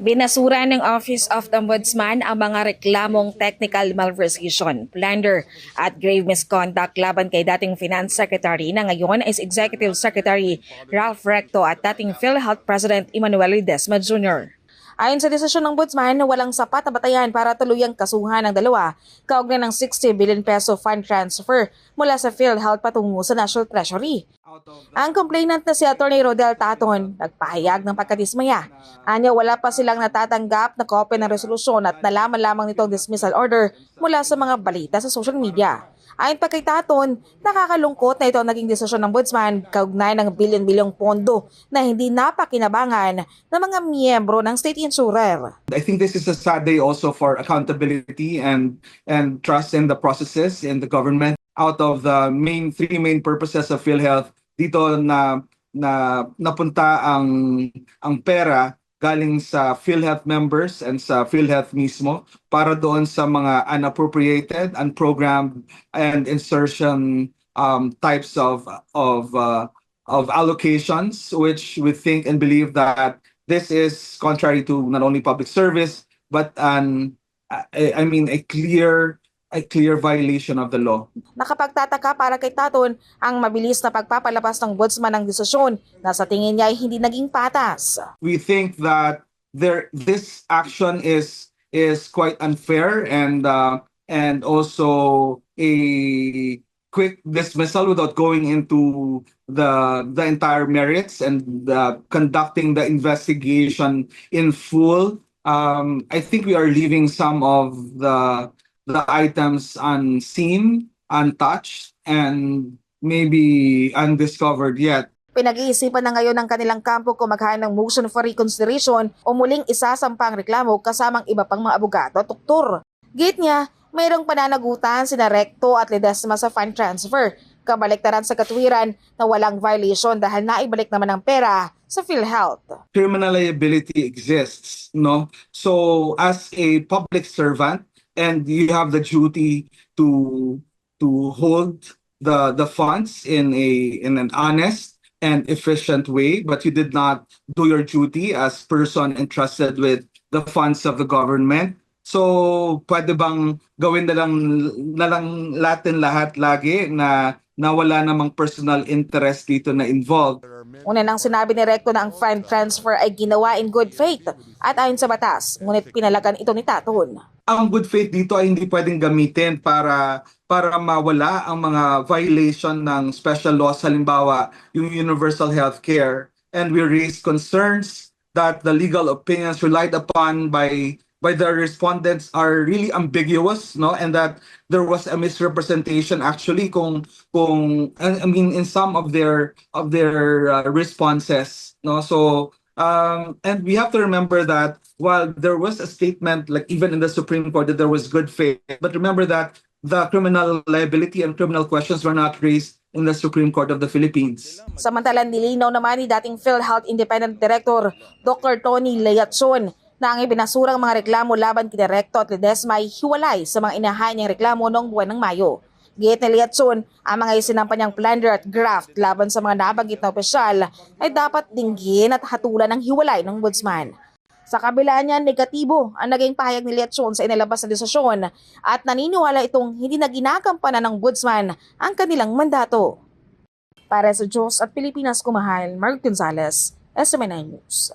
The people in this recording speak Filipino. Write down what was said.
Binasura ng Office of the Ombudsman ang mga reklamong technical malversation, plunder at grave misconduct laban kay dating Finance Secretary na ngayon is Executive Secretary Ralph Recto at dating PhilHealth President Emmanuel Ledesma Jr. Ayon sa desisyon ng Ombudsman, walang sapat na batayan para tuluyang kasuhan ng dalawa kaugnay ng 60 billion peso fund transfer mula sa PhilHealth patungo sa National Treasury. Ang complainant na si Atty. Rodel Taton nagpahayag ng pagkadismaya. Anya wala pa silang natatanggap na kopya ng resolusyon at nalaman lamang nitong dismissal order mula sa mga balita sa social media. Ayon pa kay Taton, nakakalungkot na ito ang naging desisyon ng Ombudsman kaugnay ng bilyon-bilyong pondo na hindi napakinabangan ng mga miyembro ng state insurer. I think this is a sad day also for accountability and trust in the processes in the government. Out of the three main purposes of PhilHealth, dito na napunta ang pera galing sa PhilHealth members and sa PhilHealth mismo para doon sa mga unappropriated, unprogrammed, and insertion types of allocations, which we think and believe that this is contrary to not only public service but a clear violation of the law. Nakapagtataka para kay Taton ang mabilis na pagpapalabas ng Ombudsman ng desisyon na sa tingin niya ay hindi naging patas. We think that this action is quite unfair and also a quick dismissal without going into the entire merits and conducting the investigation in full. I think we are leaving some of the items unseen, untouched, and maybe undiscovered yet. Pinag-iisipan na ngayon ng kanilang kampo kung maghain ng motion for reconsideration o muling isasampang reklamo kasamang iba pang mga abogado at doktor. Gate niya, mayroong pananagutan sina Recto at Ledesma sa fund transfer, kabaliktaran sa katwiran na walang violation dahil naibalik naman ang pera sa PhilHealth. Criminal liability exists, no? So as a public servant, and you have the duty to hold the funds in an honest and efficient way, but you did not do your duty as person entrusted with the funds of the government. So pwede bang gawin na lang natin lahat lagi na wala namang personal interest dito na involved? Una nang sinabi ni Recto na ang fund transfer ay ginawa in good faith at ayon sa batas, ngunit pinalagan ito ni Taton. Ang good faith dito ay hindi pwedeng gamitin para mawala ang mga violation ng special laws, halimbawa yung universal healthcare. And we raised concerns that the legal opinions relied upon by the respondents are really ambiguous, no, and that there was a misrepresentation actually in some of their responses, no. So and we have to remember that while there was a statement, like even in the Supreme Court, that there was good faith, but remember that the criminal liability and criminal questions were not raised in the Supreme Court of the Philippines. Samantalang nilinaw naman ni dating PhilHealth Independent Director Dr. Tony Layatson na ang ibinasurang mga reklamo laban kina Recto at Ledesma ay hiwalay sa mga inahain niyang reklamo noong buwan ng Mayo. Gayet ni Layatson, ang mga isinampa niyang plunder at graft laban sa mga nabanggit na opisyal ay dapat dinggin at hatulan ng hiwalay ng Ombudsman. Sa kabila niya, negatibo ang naging pahayag ni Layatson sa inilabas na desisyon at naniniwala itong hindi na ginagampanan ng Ombudsman ang kanilang mandato. Para sa Diyos at Pilipinas kumahal, Mark Gonzalez, SMNI News.